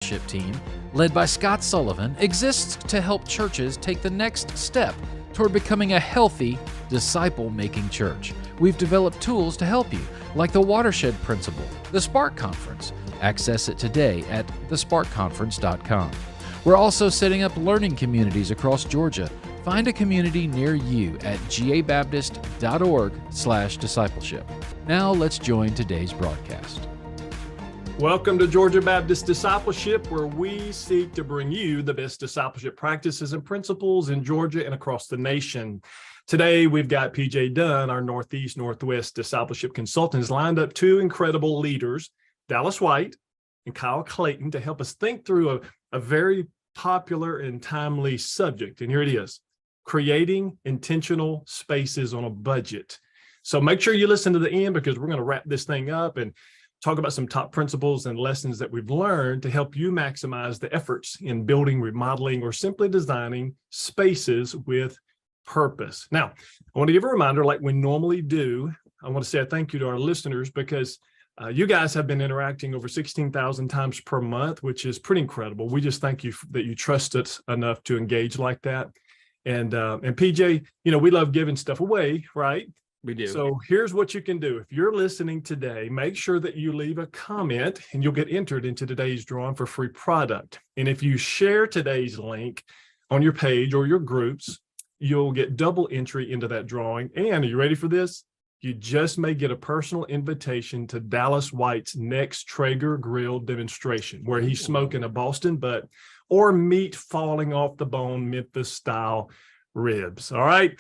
discipleship team, led by Scott Sullivan, exists to help churches take the next step toward becoming a healthy, disciple-making church. We've developed tools to help you, like the Watershed Principle, the Spark Conference. Access it today at thesparkconference.com. We're also setting up learning communities across Georgia. Find a community near you at gabaptist.org/discipleship. Now let's join today's broadcast. Welcome to Georgia Baptist Discipleship, where we seek to bring you the best discipleship practices and principles in Georgia and across the nation. Today, we've got PJ Dunn, our Northeast Northwest discipleship consultant, has lined up two incredible leaders, Dallas White and Kyle Clayton, to help us think through a very popular and timely subject. And here it is, creating intentional spaces on a budget. So make sure you listen to the end, because we're going to wrap this thing up and talk about some top principles and lessons that we've learned to help you maximize the efforts in building, remodeling, or simply designing spaces with purpose. Now, I want to give a reminder, like we normally do. I want to say a thank you to our listeners, because you guys have been interacting over 16,000 times per month, which is pretty incredible. We just thank you that you trust us enough to engage like that. And PJ, you know, we love giving stuff away, right? We do. So here's what you can do. If you're listening today, make sure that you leave a comment and you'll get entered into today's drawing for free product. And if you share today's link on your page or your groups, you'll get double entry into that drawing. And are you ready for this? You just may get a personal invitation to Dallas White's next Traeger grill demonstration, where he's smoking a Boston butt or meat falling off the bone, Memphis style ribs. All right,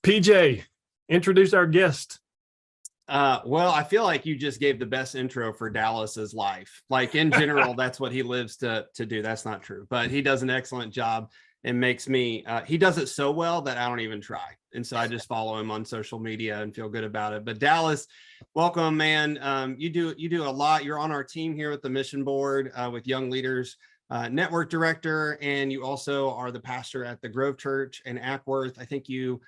PJ, introduce our guest. Well, I feel like you just gave the best intro for Dallas's life. Like in general, that's what he lives to do. That's not true, but he does an excellent job and makes me, he does it so well that I don't even try. And so I just follow him on social media and feel good about it. But Dallas, welcome, man. You do a lot. You're on our team here with the Mission Board with Young Leaders Network Director, and you also are the pastor at the Grove Church in Ackworth. I think you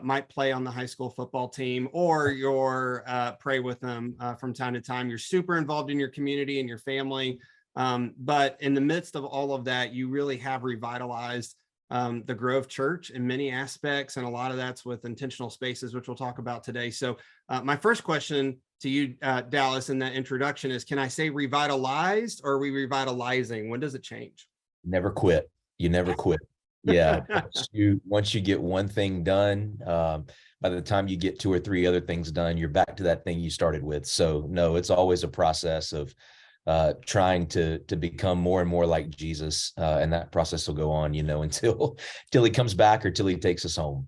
might play on the high school football team, or you're pray with them from time to time. You're super involved in your community and your family. But in the midst of all of that, you really have revitalized the Grove Church in many aspects. And a lot of that's with intentional spaces, which we'll talk about today. So my first question to you, Dallas, in that introduction is, can I say revitalized, or are we revitalizing? When does it change? Never quit. You never quit. Yeah. Once you get one thing done, by the time you get two or three other things done, you're back to that thing you started with. So no, it's always a process of trying to become more and more like Jesus. And that process will go on, you know, until he comes back or till he takes us home.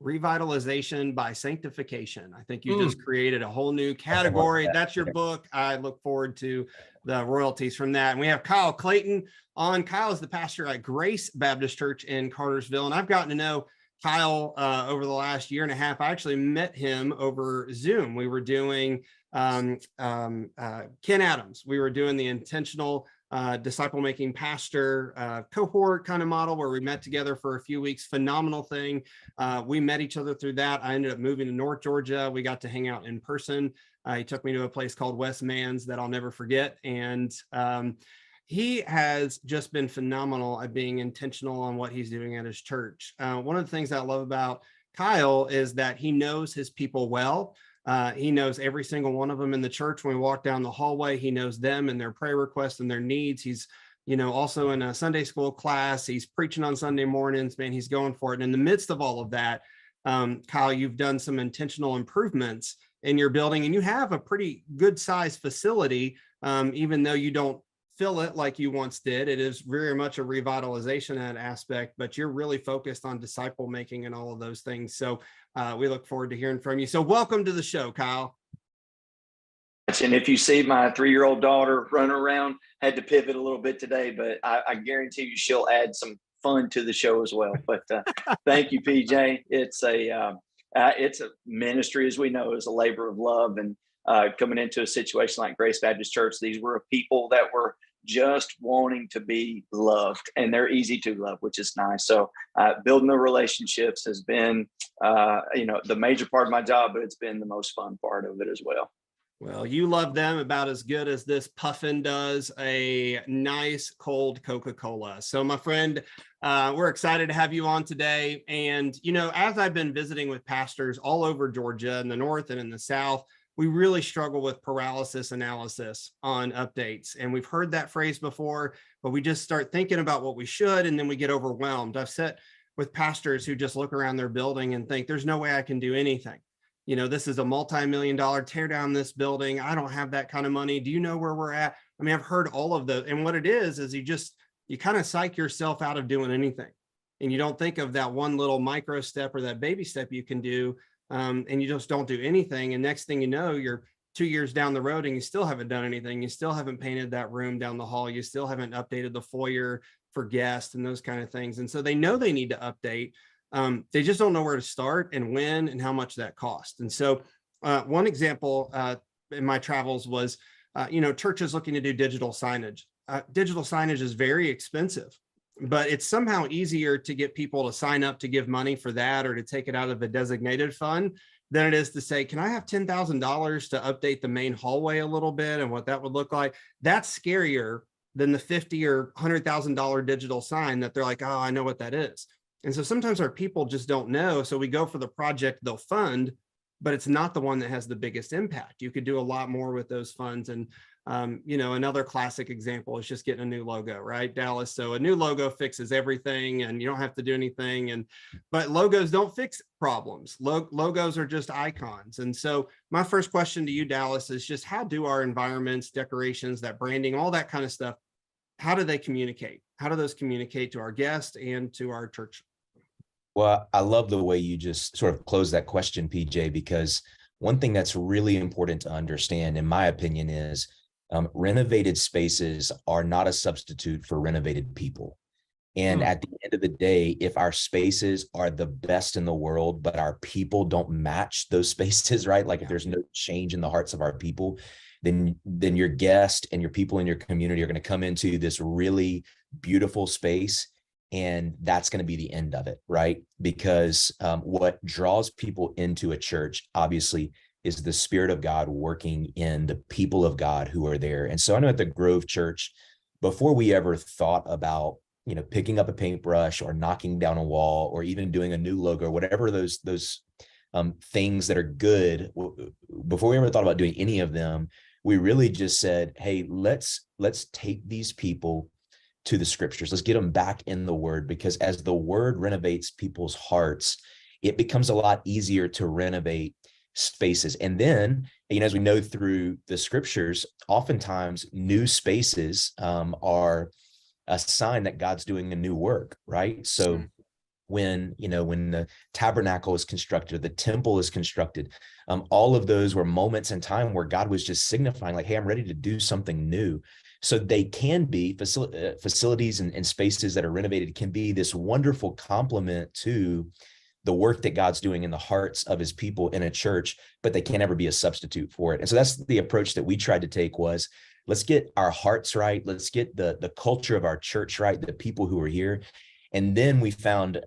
Revitalization by sanctification. I think you just created a whole new category. That's your book. I look forward to the royalties from that. And we have Kyle Clayton on. Kyle is the pastor at Grace Baptist Church in Cartersville. And I've gotten to know Kyle over the last year and a half. I actually met him over Zoom. We were doing Ken Adams. We were doing the intentional disciple making pastor cohort kind of model, where we met together for a few weeks. Phenomenal thing. We met each other through that. I ended up moving to North Georgia. We got to hang out in person. He took me to a place called West Mans that I'll never forget. And he has just been phenomenal at being intentional on what he's doing at his church. One of the things that I love about Kyle is that he knows his people well. He knows every single one of them in the church. When we walk down the hallway, he knows them and their prayer requests and their needs. He's, you know, also in a Sunday school class. He's preaching on Sunday mornings, man, he's going for it. And in the midst of all of that, Kyle, you've done some intentional improvements in your building, and you have a pretty good sized facility, even though you don't fill it like you once did. It is very much a revitalization in that aspect, but you're really focused on disciple making and all of those things. So we look forward to hearing from you. So welcome to the show, Kyle. And if you see my 3-year-old daughter running around, had to pivot a little bit today, but I guarantee you she'll add some fun to the show as well. But thank you, PJ. It's a ministry, as we know, is a labor of love. And coming into a situation like Grace Baptist Church, these were people that were just wanting to be loved, and they're easy to love, which is nice. So building the relationships has been, the major part of my job, but it's been the most fun part of it as well. Well, you love them about as good as this puffin does a nice cold Coca-Cola. So my friend, we're excited to have you on today. And, you know, as I've been visiting with pastors all over Georgia in the North and in the South, we really struggle with paralysis analysis on updates. And we've heard that phrase before, but we just start thinking about what we should, and then we get overwhelmed. I've sat with pastors who just look around their building and think, there's no way I can do anything. You know, this is a multi-million-dollar tear down this building. I don't have that kind of money. Do you know where we're at? I mean, I've heard all of the, and what it is you kind of psych yourself out of doing anything. And you don't think of that one little micro step or that baby step you can do. And you just don't do anything. And next thing you know, you're 2 years down the road and you still haven't done anything. You still haven't painted that room down the hall. You still haven't updated the foyer for guests and those kind of things. And so they know they need to update. They just don't know where to start and when and how much that costs. And so one example in my travels was, churches looking to do digital signage. Digital signage is very expensive, but it's somehow easier to get people to sign up to give money for that or to take it out of a designated fund than it is to say, can I have $10,000 to update the main hallway a little bit and what that would look like? That's scarier than the $50,000 or $100,000 digital sign that they're like, oh, I know what that is. And so sometimes our people just don't know. So we go for the project they'll fund, but it's not the one that has the biggest impact. You could do a lot more with those funds. And, another classic example is just getting a new logo, right, Dallas? So a new logo fixes everything and you don't have to do anything. But logos don't fix problems. Logos are just icons. And so my first question to you, Dallas, is just how do our environments, decorations, that branding, all that kind of stuff, how do they communicate? How do those communicate to our guests and to our church? Well, I love the way you just sort of close that question, PJ, because one thing that's really important to understand, in my opinion, is renovated spaces are not a substitute for renovated people. And at the end of the day, if our spaces are the best in the world, but our people don't match those spaces, right? Like if there's no change in the hearts of our people, then your guest and your people in your community are going to come into this really beautiful space. And that's going to be the end of it, right? Because what draws people into a church, obviously, is the Spirit of God working in the people of God who are there. And so I know at the Grove Church, before we ever thought about, picking up a paintbrush or knocking down a wall or even doing a new logo, whatever those things that are good, before we ever thought about doing any of them, we really just said, hey, let's take these people to the scriptures. Let's get them back in the word, because as the word renovates people's hearts, it becomes a lot easier to renovate spaces. And then, as we know through the scriptures, oftentimes new spaces are a sign that God's doing a new work, right? So when the tabernacle is constructed, the temple is constructed, all of those were moments in time where God was just signifying like, hey, I'm ready to do something new. So they can be facilities and spaces that are renovated can be this wonderful complement to the work that God's doing in the hearts of his people in a church, but they can't ever be a substitute for it. And so that's the approach that we tried to take was, let's get our hearts right. Let's get the culture of our church right, the people who are here. And then we found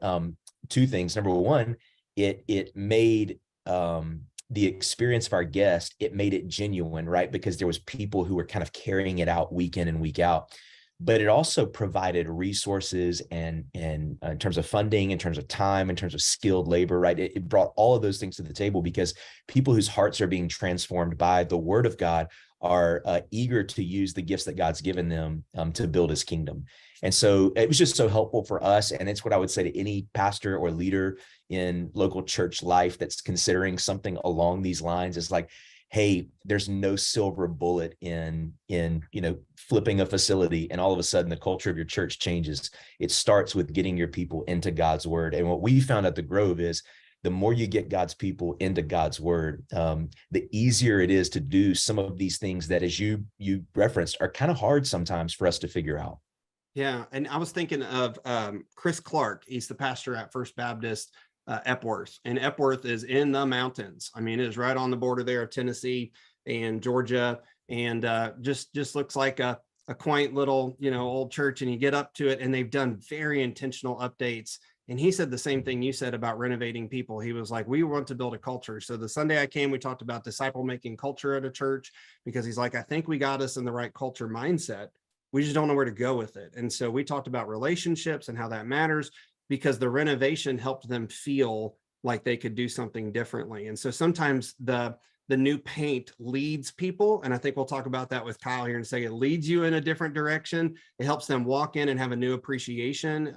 two things. Number one, it made the experience of our guest, it made it genuine, right? Because there was people who were kind of carrying it out week in and week out. But it also provided resources and in terms of funding, in terms of time, in terms of skilled labor, right? It brought all of those things to the table because people whose hearts are being transformed by the word of God are eager to use the gifts that God's given them to build his kingdom. And so it was just so helpful for us. And it's what I would say to any pastor or leader in local church life that's considering something along these lines is like, hey, there's no silver bullet in flipping a facility and all of a sudden the culture of your church changes. It starts with getting your people into God's word. And what we found at the Grove is the more you get God's people into God's word, the easier it is to do some of these things that, as you referenced, are kind of hard sometimes for us to figure out. Yeah. And I was thinking of Chris Clark. He's the pastor at First Baptist Epworth, and Epworth is in the mountains. I mean, it is right on the border there of Tennessee and Georgia, and just looks like a quaint little, old church. And you get up to it, and they've done very intentional updates And he said the same thing you said about renovating people. He was like, we want to build a culture. So the Sunday I came, we talked about disciple making culture at a church, because he's like, I think we got us in the right culture mindset. We just don't know where to go with it. And so we talked about relationships and how that matters, because the renovation helped them feel like they could do something differently. And so sometimes the new paint leads people. And I think we'll talk about that with Kyle here in a second. It leads you in a different direction. It helps them walk in and have a new appreciation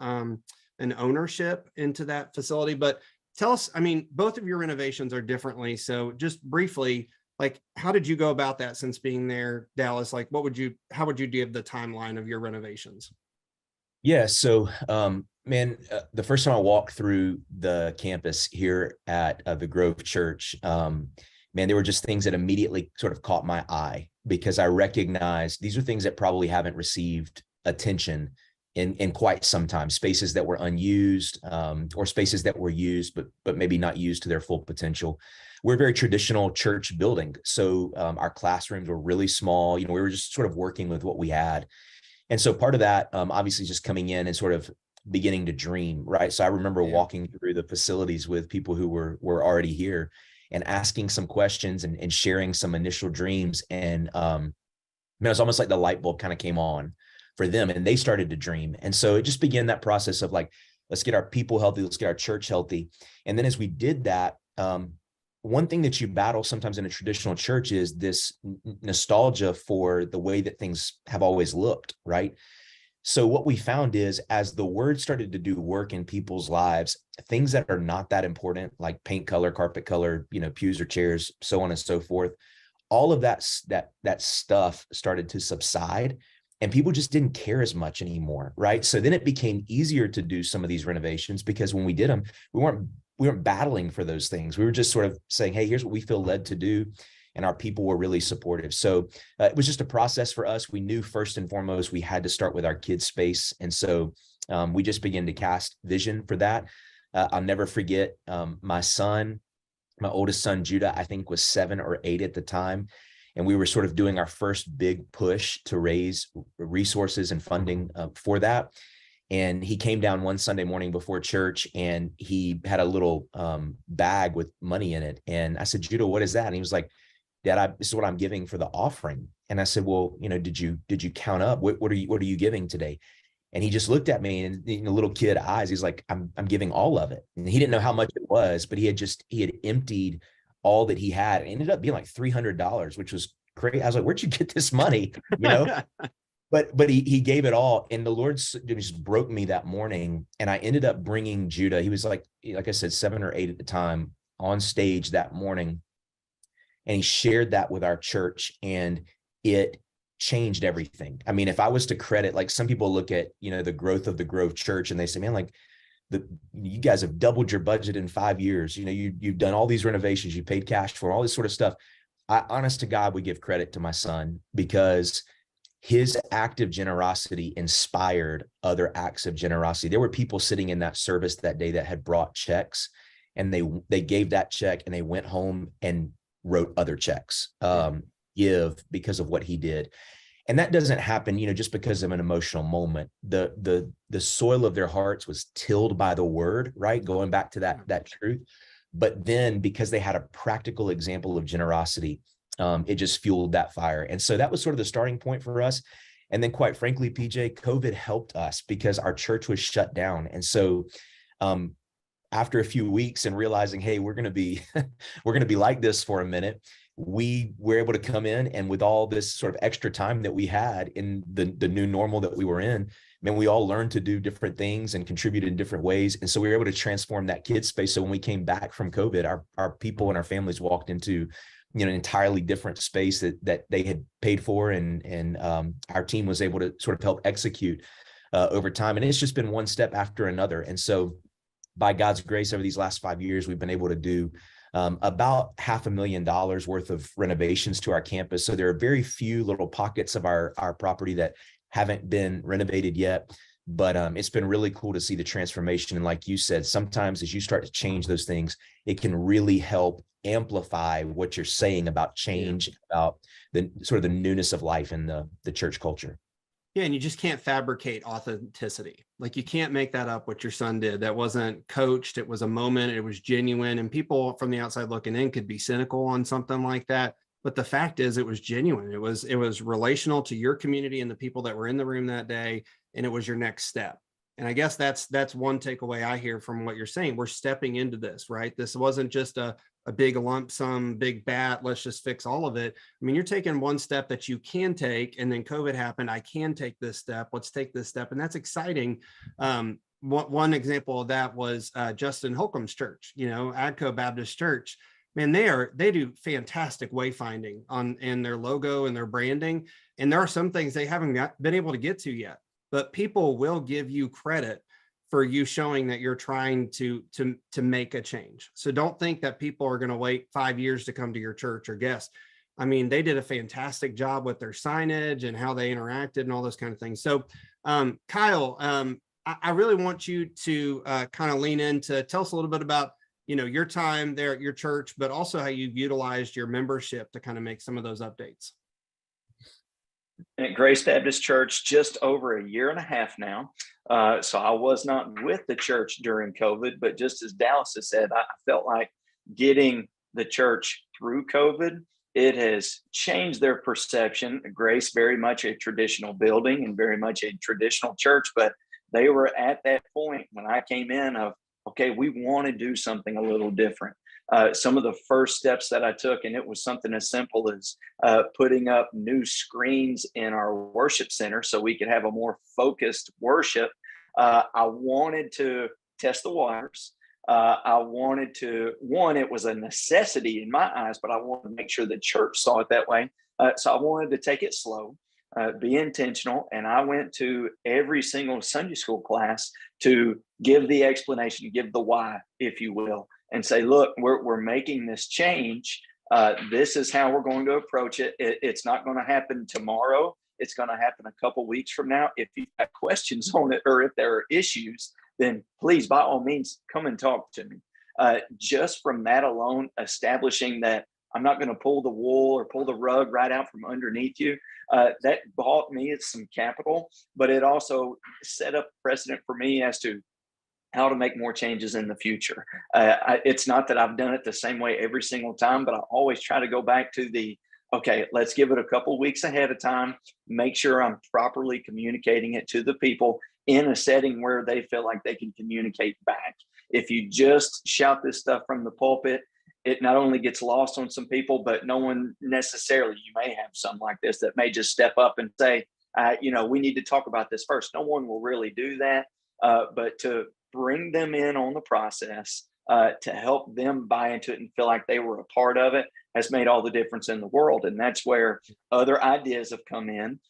and ownership into that facility. But tell us, I mean, both of your renovations are differently. So just briefly, like, how did you go about that since being there, Dallas? Like, how would you give the timeline of your renovations? Yeah. So, the first time I walked through the campus here at the Grove Church, there were just things that immediately sort of caught my eye, because I recognized these are things that probably haven't received attention in quite some time. Spaces that were unused, or spaces that were used, but maybe not used to their full potential. We're a very traditional church building. So our classrooms were really small. We were just sort of working with what we had. And so part of that, obviously, just coming in and sort of beginning to dream, right? So I remember walking through the facilities with people who were already here and asking some questions and sharing some initial dreams. And it was almost like the light bulb kind of came on for them, and they started to dream. And so it just began that process of like, let's get our people healthy, let's get our church healthy. And then as we did that, one thing that you battle sometimes in a traditional church is this nostalgia for the way that things have always looked, right? So what we found is, as the word started to do work in people's lives, things that are not that important, like paint color, carpet color, pews or chairs, so on and so forth, all of that stuff started to subside, and people just didn't care as much anymore, right? So then it became easier to do some of these renovations, because when we did them, we weren't battling for those things. We were just sort of saying, hey, here's what we feel led to do. And our people were really supportive. So it was just a process for us. We knew first and foremost, we had to start with our kids' space. And so we just began to cast vision for that. I'll never forget my oldest son, Judah, I think was 7 or 8 at the time. And we were sort of doing our first big push to raise resources and funding for that. And he came down one Sunday morning before church, and he had a little bag with money in it. And I said, Judah, what is that? And he was like, Dad, this is what I'm giving for the offering. And I said, well, did you count up? What are you giving today? And he just looked at me, and little kid eyes, he's like, I'm giving all of it. And he didn't know how much it was, but he had emptied all that he had. It ended up being like $300, which was crazy. I was like, where'd you get this money? But he gave it all. And the Lord just broke me that morning. And I ended up bringing Judah. He was like I said, 7 or 8 at the time, on stage that morning. And he shared that with our church, and it changed everything. I mean, if I was to credit, like, some people look at, the growth of the Grove Church, and they say, man, like, you guys have doubled your budget in 5 years. You've done all these renovations, you paid cash for all this sort of stuff. I, honest to God, would give credit to my son, because his act of generosity inspired other acts of generosity. There were people sitting in that service that day that had brought checks, and they gave that check, and they went home and wrote other checks, give, because of what he did. And that doesn't happen, just because of an emotional moment. The soil of their hearts was tilled by the word, right? Going back to that truth. But then, because they had a practical example of generosity, it just fueled that fire. And so that was sort of the starting point for us. And then, quite frankly, PJ, COVID helped us, because our church was shut down. And so after a few weeks and realizing, hey, we're going to be like this for a minute, we were able to come in, and with all this sort of extra time that we had in the new normal that we were in, man, we all learned to do different things and contribute in different ways. And so we were able to transform that kids space. So when we came back from COVID, our people and our families walked into an entirely different space that they had paid for, and our team was able to sort of help execute over time. And it's just been one step after another. And so, by God's grace, over these last 5 years, we've been able to do about $500,000 worth of renovations to our campus. So there are very few little pockets of our property that haven't been renovated yet. But it's been really cool to see the transformation. And like you said, sometimes as you start to change those things, it can really help amplify what you're saying about change, about the sort of the newness of life in the church culture. Yeah, and you just can't fabricate authenticity. Like you can't make that up what your son did. That wasn't coached. It was a moment. It was genuine. And people from the outside looking in could be cynical on something like that. But the fact is it was genuine. It was relational to your community and the people that were in the room that day. And it was your next step. And I guess that's one takeaway I hear from what you're saying. We're stepping into this, right? This wasn't just a big lump sum, big bat, let's just fix all of it. I mean, you're taking one step that you can take, and then COVID happened. I can take this step. Let's take this step. And that's exciting. One example of that was Justin Holcomb's church, Adco Baptist Church. Man, they do fantastic wayfinding in their logo and their branding. And there are some things they haven't been able to get to yet, but people will give you credit for you showing that you're trying to make a change. So don't think that people are going to wait 5 years to come to your church or guest. I mean, they did a fantastic job with their signage and how they interacted and all those kind of things. So Kyle, I really want you to kind of lean into, tell us a little bit about, your time there at your church, but also how you've utilized your membership to kind of make some of those updates. At Grace Baptist Church, just over a year and a half now. So I was not with the church during COVID, but just as Dallas has said, I felt like getting the church through COVID, it has changed their perception. Grace, very much a traditional building and very much a traditional church, but they were at that point when I came in of, okay, we want to do something a little different. Some of the first steps that I took, and it was something as simple as putting up new screens in our worship center so we could have a more focused worship. I wanted to test the waters. I wanted to, it was a necessity in my eyes, but I wanted to make sure the church saw it that way. So I wanted to take it slow, be intentional. And I went to every single Sunday school class to give the explanation, give the why, if you will, and say, look, we're making this change. This is how we're going to approach it. It's not going to happen tomorrow. It's going to happen a couple weeks from now. If you've got questions on it or if there are issues, then please, by all means, come and talk to me. Just from that alone, establishing that I'm not going to pull the wool or pull the rug right out from underneath you, that bought me some capital, but it also set up precedent for me as to how to make more changes in the future. It's not that I've done it the same way every single time, but I always try to go back to okay, let's give it a couple weeks ahead of time, make sure I'm properly communicating it to the people in a setting where they feel like they can communicate back. If you just shout this stuff from the pulpit, it not only gets lost on some people, but no one necessarily, you may have some like this that may just step up and say, we need to talk about this first. No one will really do that, but to bring them in on the process, to help them buy into it and feel like they were a part of it has made all the difference in the world. And that's where other ideas have come in,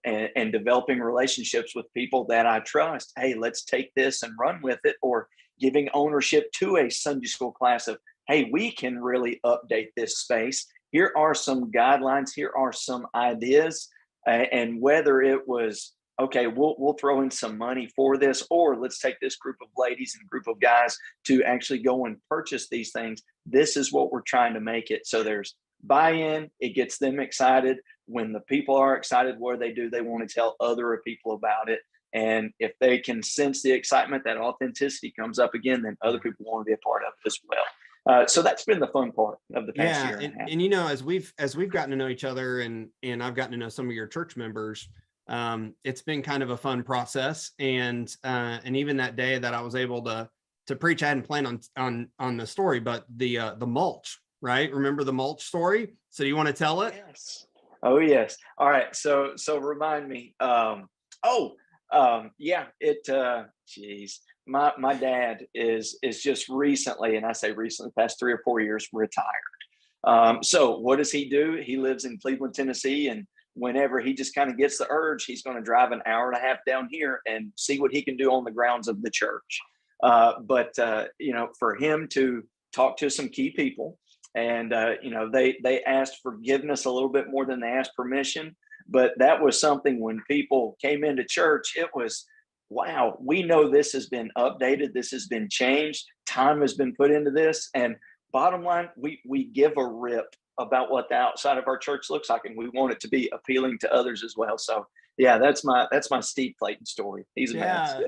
and developing relationships with people that I trust. Hey, let's take this and run with it, or giving ownership to a Sunday school class of, hey, we can really update this space. Here are some guidelines. Here are some ideas. And whether it was, okay, we'll throw in some money for this, or let's take this group of ladies and group of guys to actually go and purchase these things. This is what we're trying to make it. So there's buy-in. It gets them excited. When the people are excited, what do? They want to tell other people about it. And if they can sense the excitement, that authenticity comes up again, then other people want to be a part of it as well. So that's been the fun part of the past year and a half. And as we've gotten to know each other, and I've gotten to know some of your church members, it's been kind of a fun process. And even that day that I was able to preach, I hadn't planned on the story, but the mulch, right? Remember the mulch story? So do you want to tell it? Yes. Oh yes. All right. So remind me. Geez, my dad is just recently, and I say recently, past 3 or 4 years, retired. So what does he do? He lives in Cleveland, Tennessee, and whenever he just kind of gets the urge, he's going to drive an hour and a half down here and see what he can do on the grounds of the church. But for him to talk to some key people, and they asked forgiveness a little bit more than they asked permission. But that was something when people came into church, it was, wow, we know this has been updated. This has been changed. Time has been put into this. And bottom line, we give a rip about what the outside of our church looks like, and we want it to be appealing to others as well. So Yeah, that's my Steve Clayton story. He's a mess.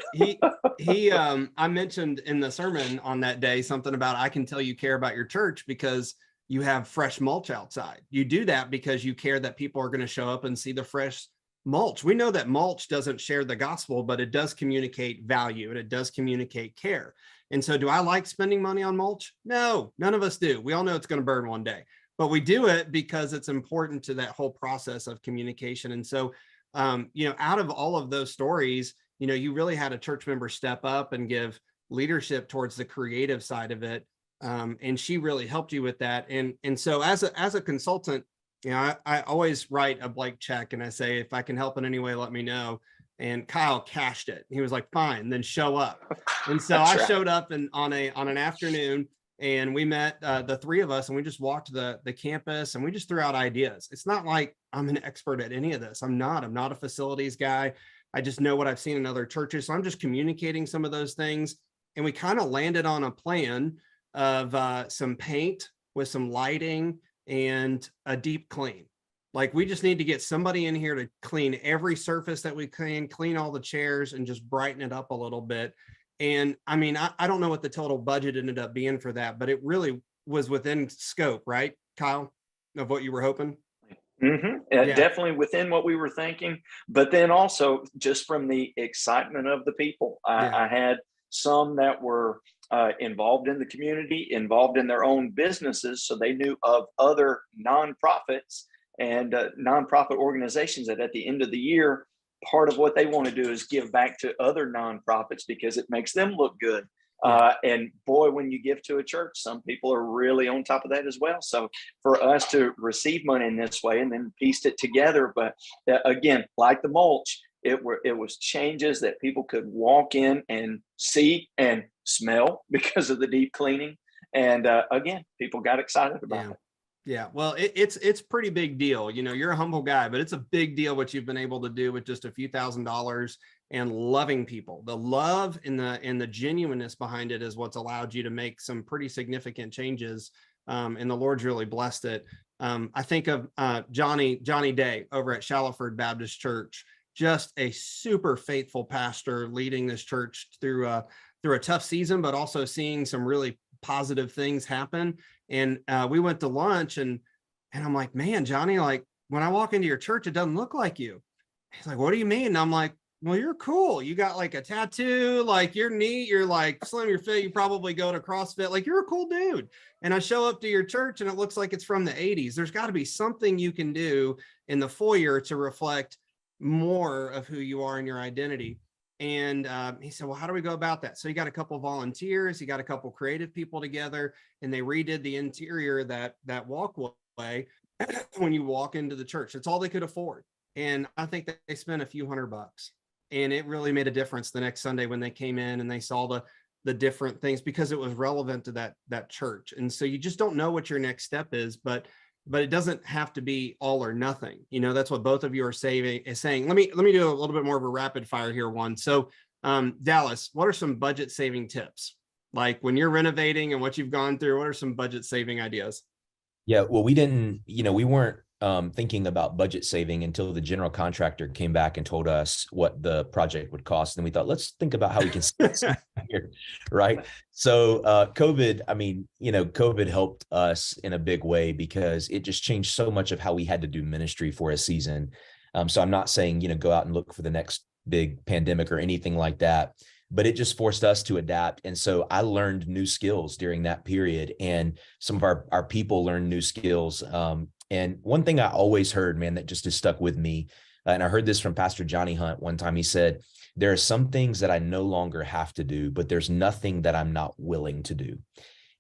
I mentioned in the sermon on that day something about, I can tell you care about your church because you have fresh mulch outside. You do that because you care that people are going to show up and see the fresh mulch. We know that mulch doesn't share the gospel, but it does communicate value and it does communicate care. And so do I like spending money on mulch? No, none of us do. We all know it's going to burn one day, but we do it because it's important to that whole process of communication. And so, out of all of those stories, you really had a church member step up and give leadership towards the creative side of it. And she really helped you with that. And so as a consultant, I always write a blank check and I say, if I can help in any way, let me know. And Kyle cashed it. He was like, fine, then show up. And so I showed up on an afternoon, and we met the three of us, and we just walked the campus, and we just threw out ideas. It's not like I'm an expert at any of this. I'm not a facilities guy. I just know what I've seen in other churches. So I'm just communicating some of those things. And we kind of landed on a plan of some paint with some lighting and a deep clean. Like, we just need to get somebody in here to clean every surface that we can, clean all the chairs, and just brighten it up a little bit. And I mean, I don't know what the total budget ended up being for that, but it really was within scope, right, Kyle, of what you were hoping? Mm-hmm. Yeah. Definitely within what we were thinking, but then also just from the excitement of the people. I had some that were involved in the community, involved in their own businesses, so they knew of other nonprofits and nonprofit organizations that at the end of the year, part of what they want to do is give back to other nonprofits because it makes them look good. And boy, when you give to a church, some people are really on top of that as well. So for us to receive money in this way and then pieced it together, but again, like the mulch, it was changes that people could walk in and see and smell because of the deep cleaning. And again, people got excited about it. Yeah, well, it's pretty big deal. You're a humble guy, but it's a big deal what you've been able to do with just a few $1,000s and loving people. The love and the genuineness behind it is what's allowed you to make some pretty significant changes. And the Lord's really blessed it. I think of Johnny Day over at Shallowford Baptist Church, just a super faithful pastor leading this church through a tough season, but also seeing some really positive things happen. And we went to lunch, and I'm like, man, Johnny, like, when I walk into your church, it doesn't look like you. He's like, what do you mean? And I'm like, well, you're cool. You got like a tattoo, like, you're neat. You're like slim, you're fit. You probably go to CrossFit. Like, you're a cool dude. And I show up to your church and it looks like it's from the 80s. There's got to be something you can do in the foyer to reflect more of who you are and your identity. And he said, well, how do we go about that? So he got a couple of volunteers, he got a couple of creative people together, and they redid the interior, that walkway when you walk into the church. It's all they could afford. And I think that they spent a few $100, and it really made a difference the next Sunday when they came in and they saw the different things, because it was relevant to that church. And so you just don't know what your next step is, but it doesn't have to be all or nothing. That's what both of you are saying. Let me do a little bit more of a rapid fire here one. So Dallas, what are some budget saving tips? Like, when you're renovating and what you've gone through, what are some budget saving ideas? Yeah, well, we weren't thinking about budget saving until the general contractor came back and told us what the project would cost. And we thought, let's think about how we can save here, right? So COVID helped us in a big way because it just changed so much of how we had to do ministry for a season. So I'm not saying, go out and look for the next big pandemic or anything like that, but it just forced us to adapt. And so I learned new skills during that period, and some of our people learned new skills. And one thing I always heard, man, that just has stuck with me, and I heard this from Pastor Johnny Hunt one time. He said, there are some things that I no longer have to do, but there's nothing that I'm not willing to do.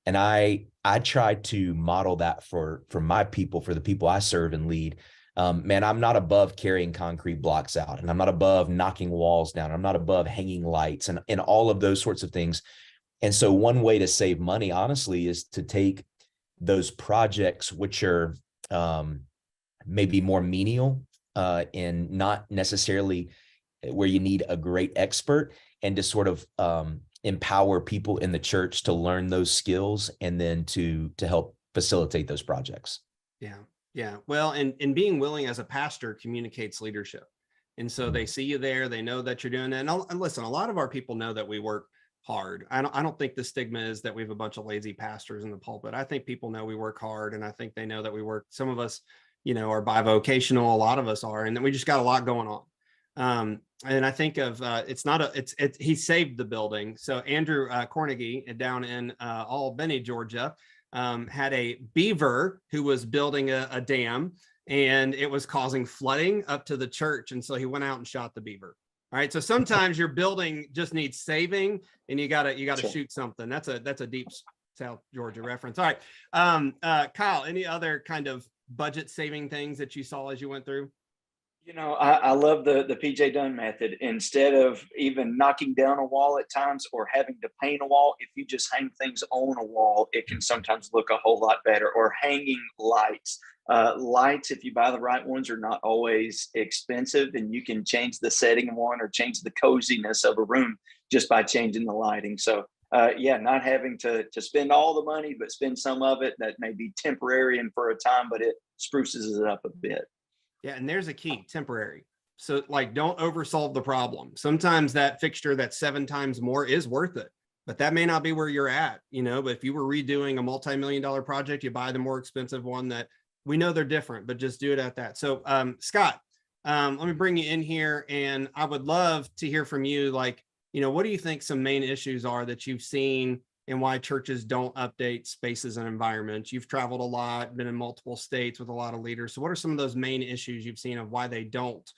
And I try to model that for my people, for the people I serve and lead. Man, I'm not above carrying concrete blocks out, and I'm not above knocking walls down. I'm not above hanging lights and all of those sorts of things. And so one way to save money, honestly, is to take those projects, which are maybe more menial and not necessarily where you need a great expert, and to sort of empower people in the church to learn those skills and then to help facilitate those projects. Yeah. Well, and being willing as a pastor communicates leadership. And so they see you there, they know that you're doing it. And listen, a lot of our people know that we work hard. I don't think the stigma is that we have a bunch of lazy pastors in the pulpit. I think people know we work hard, and I think they know that we work. Some of us, are bivocational. A lot of us are, and then we just got a lot going on. And I think of he saved the building. So Andrew Cornegie down in Albany, Georgia, had a beaver who was building a dam, and it was causing flooding up to the church. And so he went out and shot the beaver. All right. So sometimes your building just needs saving, and you gotta shoot something. That's a deep South Georgia reference. All right. Kyle, any other kind of budget saving things that you saw as you went through? I love the PJ Dunn method. Instead of even knocking down a wall at times or having to paint a wall, if you just hang things on a wall, it can sometimes look a whole lot better. Or hanging lights. Lights, if you buy the right ones, are not always expensive, and you can change the setting of one or change the coziness of a room just by changing the lighting. So not having to spend all the money, but spend some of it that may be temporary and for a time, but it spruces it up a bit. Yeah. And there's a key: temporary. So don't oversolve the problem. Sometimes that fixture that's 7 times more is worth it, but that may not be where you're at, but if you were redoing a multi-million-dollar project, you buy the more expensive one. That we know they're different, but just do it at that. So Scott, let me bring you in here, and I would love to hear from you. What do you think some main issues are that you've seen, and why churches don't update spaces and environments? You've traveled a lot, been in multiple states with a lot of leaders. So what are some of those main issues you've seen of why they don't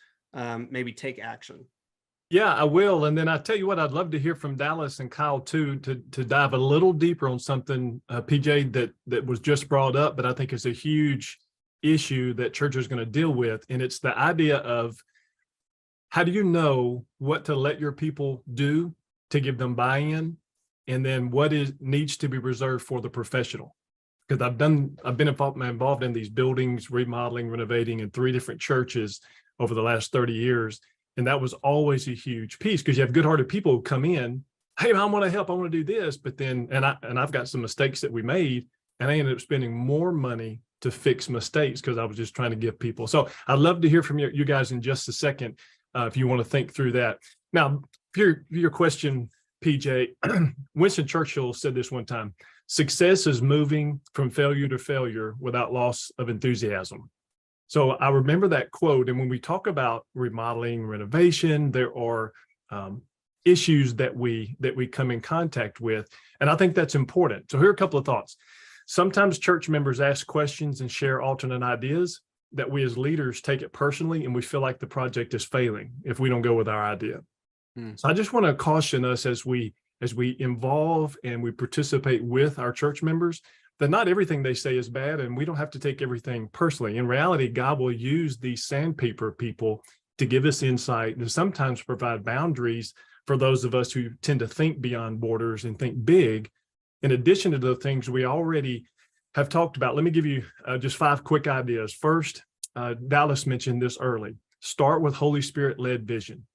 maybe take action? Yeah, I will. And then I tell you what, I'd love to hear from Dallas and Kyle too, to dive a little deeper on something, PJ, that was just brought up, but I think is a huge issue that churches are going to deal with. And it's the idea of, how do you know what to let your people do to give them buy-in? And then what needs to be reserved for the professional? Because I've been involved in these buildings, remodeling, renovating in 3 different churches over the last 30 years. And that was always a huge piece, because you have good-hearted people who come in, hey, I want to help, I want to do this. But then, and I've got some mistakes that we made, and I ended up spending more money to fix mistakes because I was just trying to give people. So I'd love to hear from you guys in just a second, if you want to think through that. Now, your question, PJ, Winston Churchill said this one time: success is moving from failure to failure without loss of enthusiasm. So I remember that quote. And when we talk about remodeling, renovation, there are issues that we come in contact with. And I think that's important. So here are a couple of thoughts. Sometimes church members ask questions and share alternate ideas that we as leaders take it personally, and we feel like the project is failing if we don't go with our idea. So I just want to caution us as we involve and we participate with our church members, that not everything they say is bad, and we don't have to take everything personally. In reality, God will use these sandpaper people to give us insight and sometimes provide boundaries for those of us who tend to think beyond borders and think big, in addition to the things we already have talked about. Let me give you just 5 quick ideas. First, Dallas mentioned this early. Start with Holy Spirit-led vision.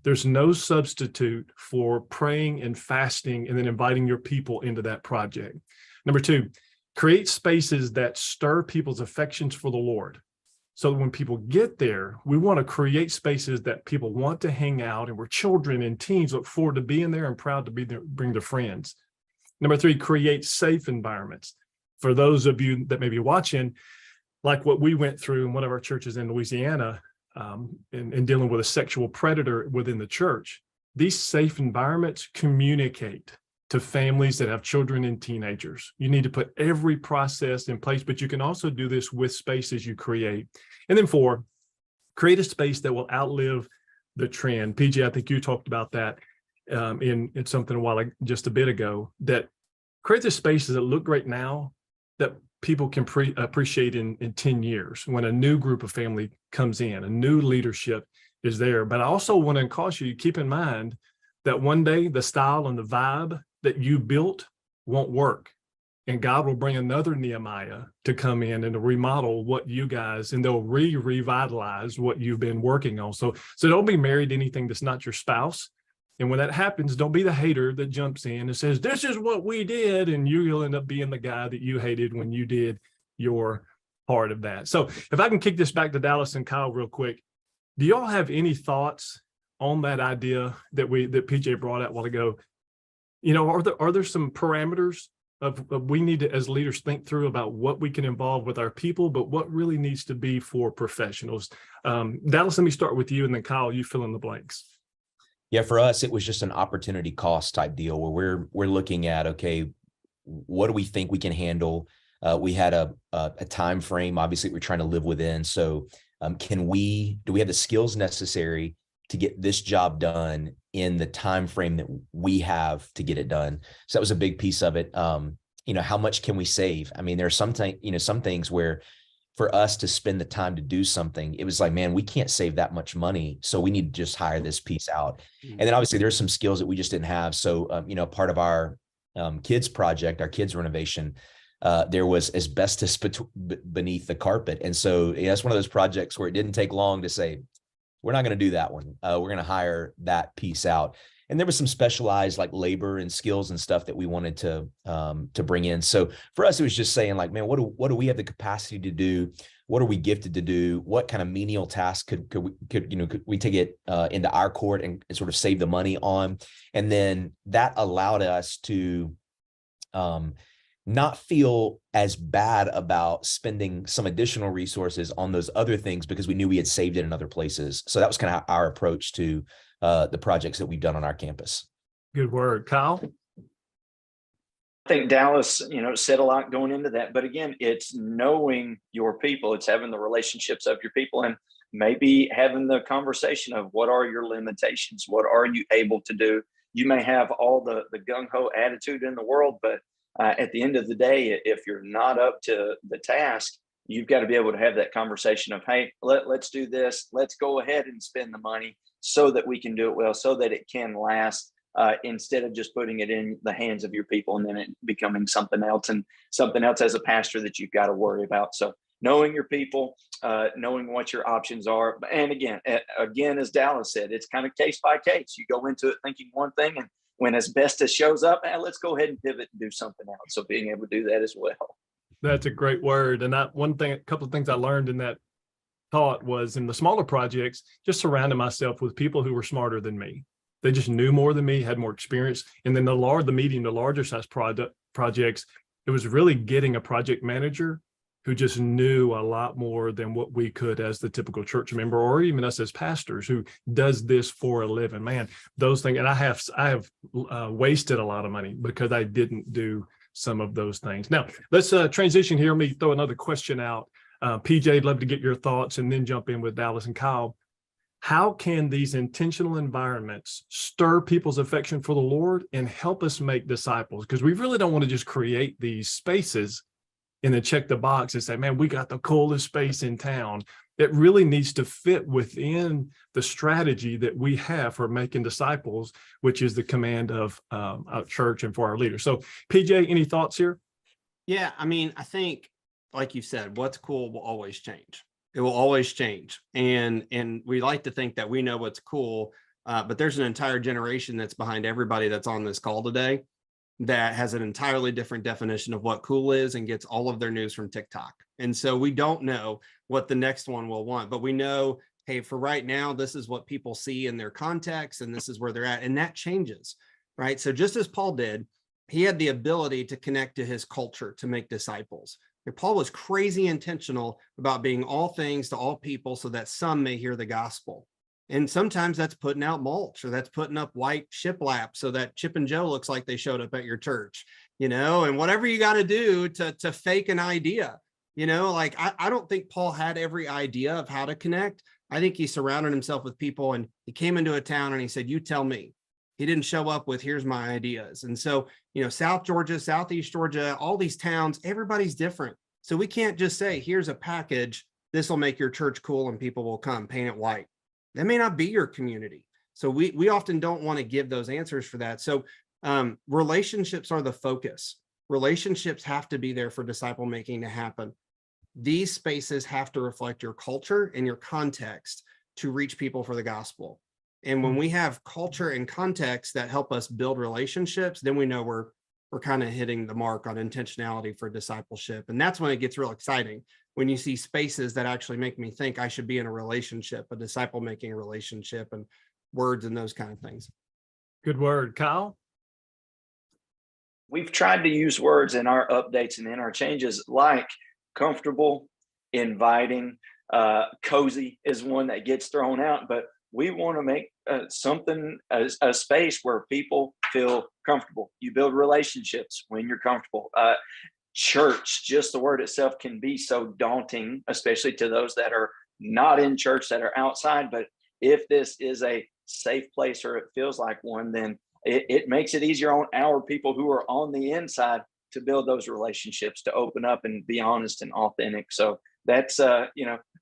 There's no substitute for praying and fasting and then inviting your people into that project. Number 2, create spaces that stir people's affections for the Lord. So that when people get there, we want to create spaces that people want to hang out, and where children and teens look forward to being there and proud to be there, bring their friends. Number 3, create safe environments. For those of you that may be watching, like what we went through in one of our churches in Louisiana, in dealing with a sexual predator within the church, these safe environments communicate to families that have children and teenagers. You need to put every process in place, but you can also do this with spaces you create. And then 4, create a space that will outlive the trend. PJ, I think you talked about that in something just a bit ago, that create the spaces that look great now, that people can appreciate in 10 years when a new group of family comes in, a new leadership is there. But I also want to caution you, keep in mind that one day the style and the vibe that you built won't work. And God will bring another Nehemiah to come in and to remodel what you guys, and they'll revitalize what you've been working on. So don't be married to anything that's not your spouse. And when that happens, don't be the hater that jumps in and says, this is what we did. And you'll end up being the guy that you hated when you did your part of that. So if I can kick this back to Dallas and Kyle real quick, Do y'all have any thoughts on that idea that PJ brought out a while ago? You know, are there some parameters of we need to, as leaders, think through about what we can involve with our people, but what really needs to be for professionals? Dallas, let me start with you, and then Kyle, you fill in the blanks. Yeah, for us, it was just an opportunity cost type deal where we're looking at, okay, what do we think we can handle? We had a time frame, obviously we're trying to live within. So do we have the skills necessary to get this job done in the time frame that we have to get it done? So that was a big piece of it. You know, how much can we save? I mean, there are some things where for us to spend the time to do something, it was like, man, we can't save that much money, so we need to just hire this piece out. And then obviously there's some skills that we just didn't have. So you know, part of our kids project, our kids renovation, there was asbestos beneath the carpet. And so that's one of those projects where it didn't take long to say, we're not going to do that one. We're going to hire that piece out. And there was some specialized like labor and skills and stuff that we wanted to bring in. So for us, it was just saying like, man, what do we have the capacity to do? What are we gifted to do? What kind of menial tasks could we take it into our court and sort of save the money on? And then that allowed us to not feel as bad about spending some additional resources on those other things because we knew we had saved it in other places. So that was kind of our approach to the projects that we've done on our campus. Good word. Kyle? I think Dallas, said a lot going into that. But again, it's knowing your people. It's having the relationships of your people and maybe having the conversation of what are your limitations? What are you able to do? You may have all the gung-ho attitude in the world, but at the end of the day, if you're not up to the task, you've got to be able to have that conversation of, hey, let's do this. Let's go ahead and spend the money so that we can do it well, so that it can last, instead of just putting it in the hands of your people and then it becoming something else as a pastor that you've got to worry about. So knowing your people, knowing what your options are. And again, as Dallas said, it's kind of case by case. You go into it thinking one thing, and when asbestos shows up, let's go ahead and pivot and do something else. So being able to do that as well. That's a great word. And a couple of things I learned in that thought was in the smaller projects, just surrounding myself with people who were smarter than me. They just knew more than me, had more experience. And then the larger size projects, it was really getting a project manager who just knew a lot more than what we could as the typical church member, or even us as pastors who does this for a living. Man, those things, and I have wasted a lot of money because I didn't do some of those things. Now let's transition here. Let me throw another question out. PJ, I'd love to get your thoughts and then jump in with Dallas and Kyle. How can these intentional environments stir people's affection for the Lord and help us make disciples? Because we really don't want to just create these spaces and then check the box and say, man, we got the coolest space in town. It really needs to fit within the strategy that we have for making disciples, which is the command of our church and for our leaders. So PJ, any thoughts here? Yeah, I mean, I think, like you said, what's cool will always change. It will always change. And we like to think that we know what's cool, but there's an entire generation that's behind everybody that's on this call today that has an entirely different definition of what cool is and gets all of their news from TikTok. And so we don't know what the next one will want, but we know, hey, for right now, this is what people see in their context and this is where they're at. And that changes, right? So just as Paul did, he had the ability to connect to his culture to make disciples. And Paul was crazy intentional about being all things to all people so that some may hear the gospel. And sometimes that's putting out mulch, or that's putting up white shiplap so that Chip and Joe looks like they showed up at your church, and whatever you got to do to fake an idea, like I don't think Paul had every idea of how to connect. I think he surrounded himself with people and he came into a town and he said, you tell me. He didn't show up with, here's my ideas. And so, South Georgia, Southeast Georgia, all these towns, everybody's different. So we can't just say, here's a package. This will make your church cool and people will come, paint it white. That may not be your community. So we often don't want to give those answers for that. So relationships are the focus. Relationships have to be there for disciple making to happen. These spaces have to reflect your culture and your context to reach people for the gospel. And when we have culture and context that help us build relationships, then we know we're kind of hitting the mark on intentionality for discipleship. And that's when it gets real exciting, when you see spaces that actually make me think I should be in a relationship, a disciple making relationship, and words and those kind of things. Good word. Kyle? We've tried to use words in our updates and in our changes like comfortable, inviting, cozy is one that gets thrown out, but we want to make a space where people feel comfortable. You build relationships when you're comfortable. Church, just the word itself can be so daunting, especially to those that are not in church, that are outside. But if this is a safe place, or it feels like one, then it makes it easier on our people who are on the inside to build those relationships, to open up and be honest and authentic. So that's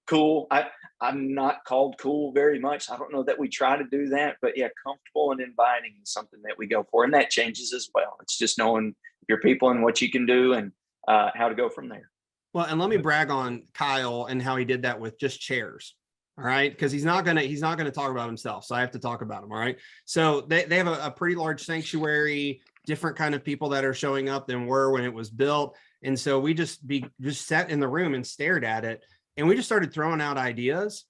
cool. I'm not called cool very much. I don't know that we try to do that, but yeah, comfortable and inviting is something that we go for, and that changes as well. It's just knowing your people and what you can do and how to go from there. Well, and let me brag on Kyle and how he did that with just chairs. All right, because he's not gonna talk about himself, so I have to talk about him. All right, so they have a pretty large sanctuary, different kind of people that are showing up than were when it was built, and so we just sat in the room and stared at it, and we just started throwing out ideas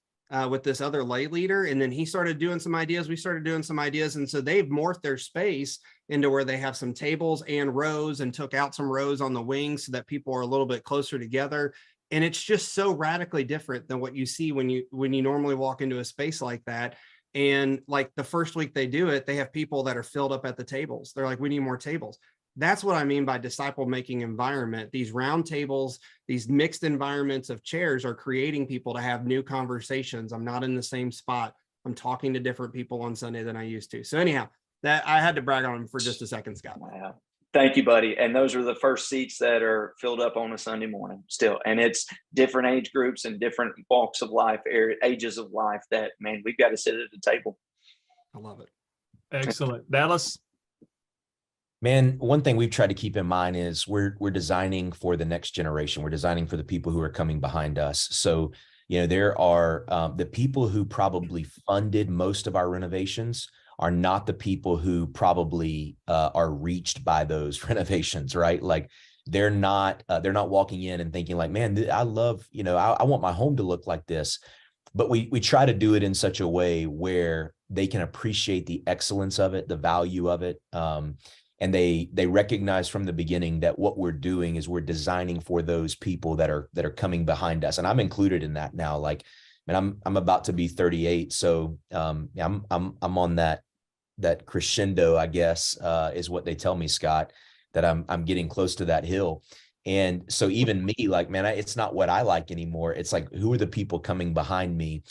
with this other lay leader, and then he started doing some ideas, we started doing some ideas, and so they've morphed their space into where they have some tables and rows, and took out some rows on the wings so that people are a little bit closer together. And it's just so radically different than what you see when you normally walk into a space like that. And like the first week they do it, they have people that are filled up at the tables. They're like, we need more tables. That's what I mean by disciple making environment. These round tables, these mixed environments of chairs are creating people to have new conversations. I'm not in the same spot. I'm talking to different people on Sunday than I used to. So anyhow, that I had to brag on him for just a second, Scott. Wow. Thank you, buddy. And those are the first seats that are filled up on a Sunday morning still. And it's different age groups and different walks of life, ages of life that, man, we've got to sit at the table. I love it. Excellent. Dallas? Man, one thing we've tried to keep in mind is we're designing for the next generation. We're designing for the people who are coming behind us. So, there are the people who probably funded most of our renovations are not the people who probably are reached by those renovations, right? Like they're not walking in and thinking like, man, I love, I want my home to look like this. But we try to do it in such a way where they can appreciate the excellence of it, the value of it. And they recognize from the beginning that what we're doing is we're designing for those people that are coming behind us. And I'm included in that now. Like, man, I'm about to be 38. So I'm on that crescendo, I guess, is what they tell me, Scott, that I'm getting close to that hill. And so even me, like, man, it's not what I like anymore. It's like, who are the people coming behind me?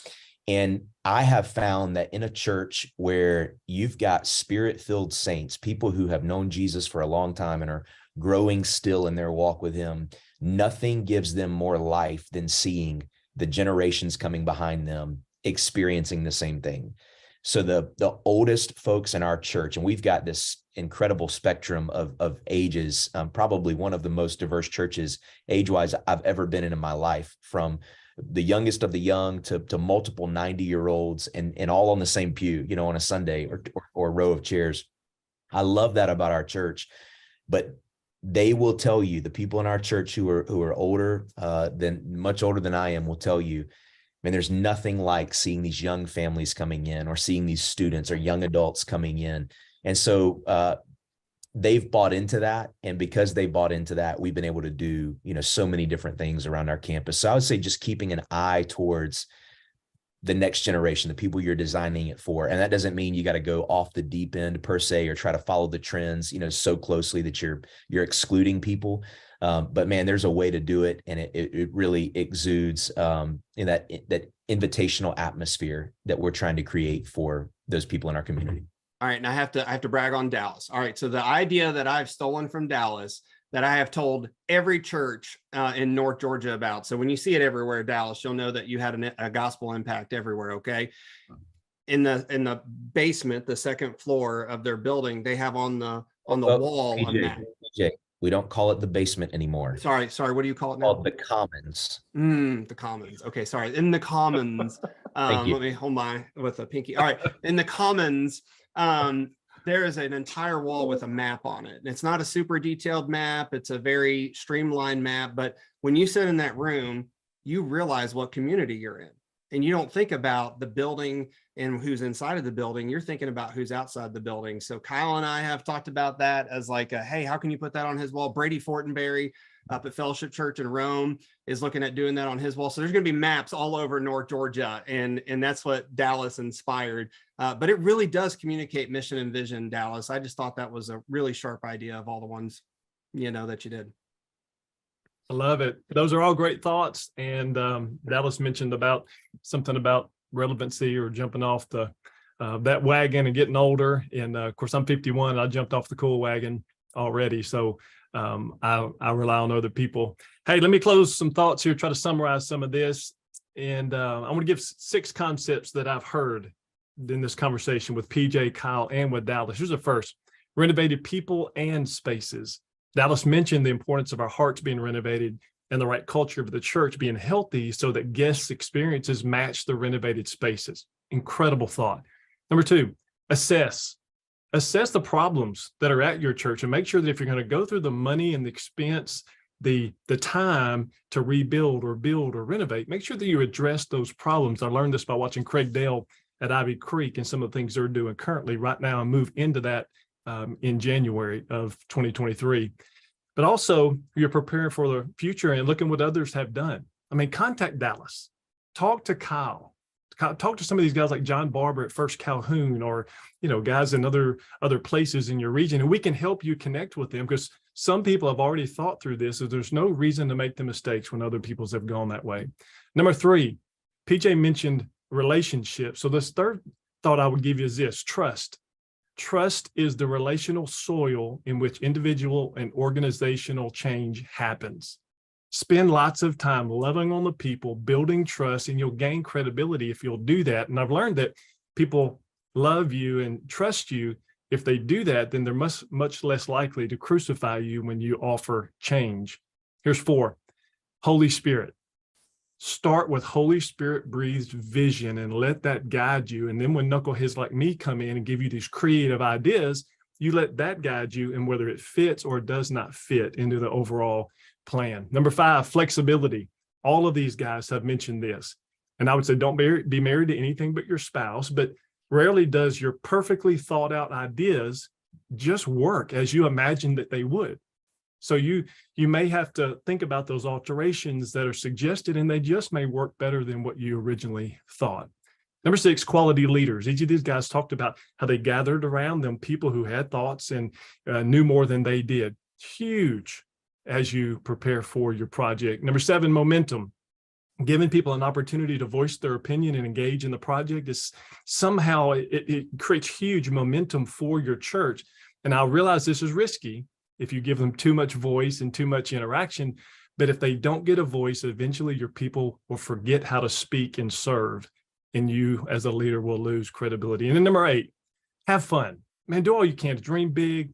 And I have found that in a church where you've got spirit-filled saints, people who have known Jesus for a long time and are growing still in their walk with him, nothing gives them more life than seeing the generations coming behind them experiencing the same thing. So the oldest folks in our church, and we've got this incredible spectrum of ages, probably one of the most diverse churches age-wise I've ever been in my life, from the youngest of the young to multiple 90-year-olds and all on the same pew, on a Sunday or a row of chairs. I love that about our church, but they will tell you, the people in our church who are older much older than I am will tell you, man, there's nothing like seeing these young families coming in or seeing these students or young adults coming in. And so they've bought into that. And because they bought into that, we've been able to do, so many different things around our campus. So I would say just keeping an eye towards the next generation, the people you're designing it for. And that doesn't mean you got to go off the deep end per se, or try to follow the trends, so closely that you're excluding people. But man, there's a way to do it, and it really exudes in that invitational atmosphere that we're trying to create for those people in our community. All right, and I have to brag on Dallas. All right, so the idea that I've stolen from Dallas, that I have told every church in North Georgia about. So when you see it everywhere, Dallas, you'll know that you had a gospel impact everywhere. Okay, in the basement, the second floor of their building, they have on the wall a map. PJ, we don't call it the basement anymore. Sorry. What do you call it now? Called the Commons. The Commons. Okay, sorry. In the Commons. Let me hold my with a pinky. All right, in the Commons. there is an entire wall with a map on it. And it's not a super detailed map. It's a very streamlined map. But when you sit in that room, you realize what community you're in. And you don't think about the building and who's inside of the building. You're thinking about who's outside the building. So Kyle and I have talked about that as like, hey, how can you put that on his wall? Brady Fortenberry up at Fellowship Church in Rome is looking at doing that on his wall. So there's going to be maps all over North Georgia. And that's what Dallas inspired. But it really does communicate mission and vision, Dallas. I just thought that was a really sharp idea of all the ones, that you did. I love it. Those are all great thoughts. And Dallas mentioned something about relevancy or jumping off that wagon and getting older. And of course, I'm 51. I jumped off the cool wagon already. So I rely on other people. Hey, let me close some thoughts here, try to summarize some of this. And I want to give 6 concepts that I've heard in this conversation with PJ, Kyle, and with Dallas. Here's the first: renovated people and spaces. Dallas mentioned the importance of our hearts being renovated and the right culture of the church being healthy so that guests' experiences match the renovated spaces. Incredible thought. Number 2, assess the problems that are at your church and make sure that if you're going to go through the money and the expense, the time to rebuild or build or renovate, make sure that you address those problems. I learned this by watching Craig Dale at Ivy Creek and some of the things they're doing currently right now and move into that in January of 2023. But also you're preparing for the future and looking what others have done. I mean, contact Dallas, talk to Kyle, talk to some of these guys like John Barber at First Calhoun, or, guys in other places in your region, and we can help you connect with them, because some people have already thought through this. So there's no reason to make the mistakes when other people's have gone that way. Number 3, PJ mentioned relationships. So this third thought I would give you is this: trust. Trust is the relational soil in which individual and organizational change happens. Spend lots of time loving on the people, building trust, and you'll gain credibility if you'll do that. And I've learned that people love you and trust you. If they do that, then they're much less likely to crucify you when you offer change. Here's 4, Holy Spirit. Start with Holy Spirit breathed vision and let that guide you. And then when knuckleheads like me come in and give you these creative ideas, you let that guide you, and whether it fits or does not fit into the overall plan. Number 5, flexibility. All of these guys have mentioned this. And I would say don't be married to anything but your spouse, but rarely does your perfectly thought out ideas just work as you imagined that they would. So you may have to think about those alterations that are suggested, and they just may work better than what you originally thought. Number 6, quality leaders. Each of these guys talked about how they gathered around them people who had thoughts and knew more than they did. Huge as you prepare for your project. Number 7, momentum. Giving people an opportunity to voice their opinion and engage in the project is somehow, it creates huge momentum for your church. And I realize this is risky if you give them too much voice and too much interaction, but if they don't get a voice, eventually your people will forget how to speak and serve, and you as a leader will lose credibility. And then number 8, have fun. Man, do all you can to dream big,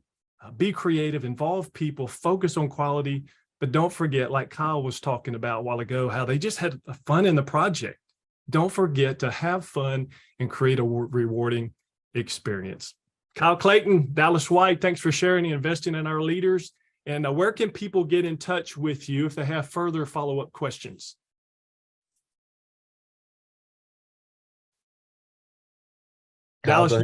be creative, involve people, focus on quality, but don't forget, like Kyle was talking about a while ago, how they just had fun in the project. Don't forget to have fun and create a rewarding experience. Kyle Clayton, Dallas White, thanks for sharing and investing in our leaders. And where can people get in touch with you if they have further follow-up questions? Kyle, Dallas,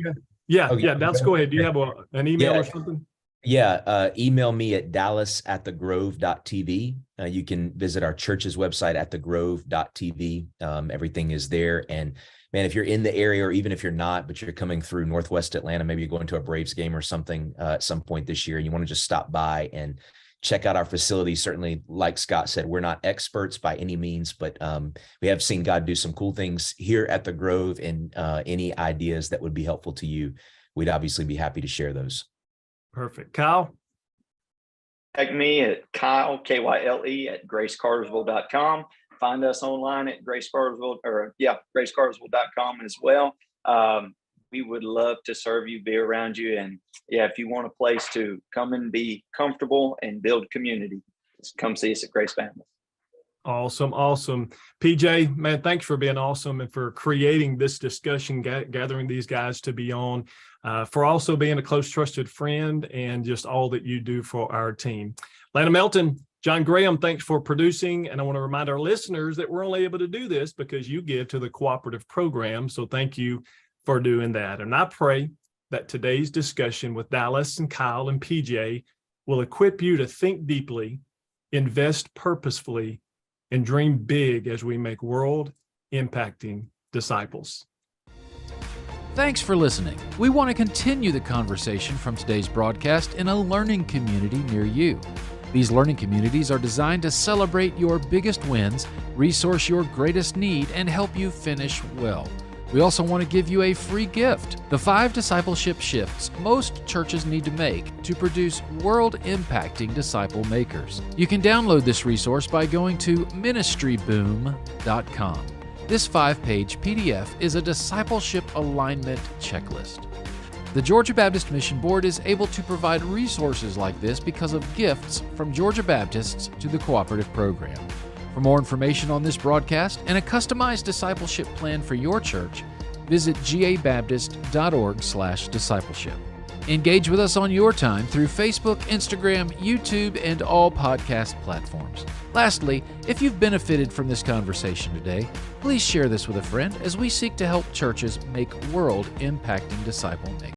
Dallas, go ahead. Do you have an email or something? Yeah, email me at dallas@thegrove.tv. You can visit our church's website at thegrove.tv. Everything is there. And man, if you're in the area, or even if you're not, but you're coming through Northwest Atlanta, maybe you're going to a Braves game or something at some point this year, and you want to just stop by and check out our facility. Certainly, like Scott said, we're not experts by any means, but we have seen God do some cool things here at the Grove, and any ideas that would be helpful to you, we'd obviously be happy to share those. Perfect. Kyle? Contact me at Kyle, Kyle, at gracecartersville.com. Find us online at gracecartersville.com as well. We would love to serve you, be around you. And if you want a place to come and be comfortable and build community, just come see us at Grace Family. Awesome. Awesome. PJ, man, thanks for being awesome and for creating this discussion, gathering these guys to be on, for also being a close, trusted friend and just all that you do for our team. Lana Melton, John Graham, thanks for producing. And I want to remind our listeners that we're only able to do this because you give to the cooperative program. So thank you for doing that. And I pray that today's discussion with Dallas and Kyle and PJ will equip you to think deeply, invest purposefully, and dream big as we make world-impacting disciples. Thanks for listening. We want to continue the conversation from today's broadcast in a learning community near you. These learning communities are designed to celebrate your biggest wins, resource your greatest need, and help you finish well. We also want to give you a free gift, the 5 discipleship shifts most churches need to make to produce world-impacting disciple makers. You can download this resource by going to ministryboom.com. This 5-page PDF is a discipleship alignment checklist. The Georgia Baptist Mission Board is able to provide resources like this because of gifts from Georgia Baptists to the cooperative program. For more information on this broadcast and a customized discipleship plan for your church, visit gabaptist.org/discipleship. Engage with us on your time through Facebook, Instagram, YouTube, and all podcast platforms. Lastly, if you've benefited from this conversation today, please share this with a friend as we seek to help churches make world-impacting disciple makers.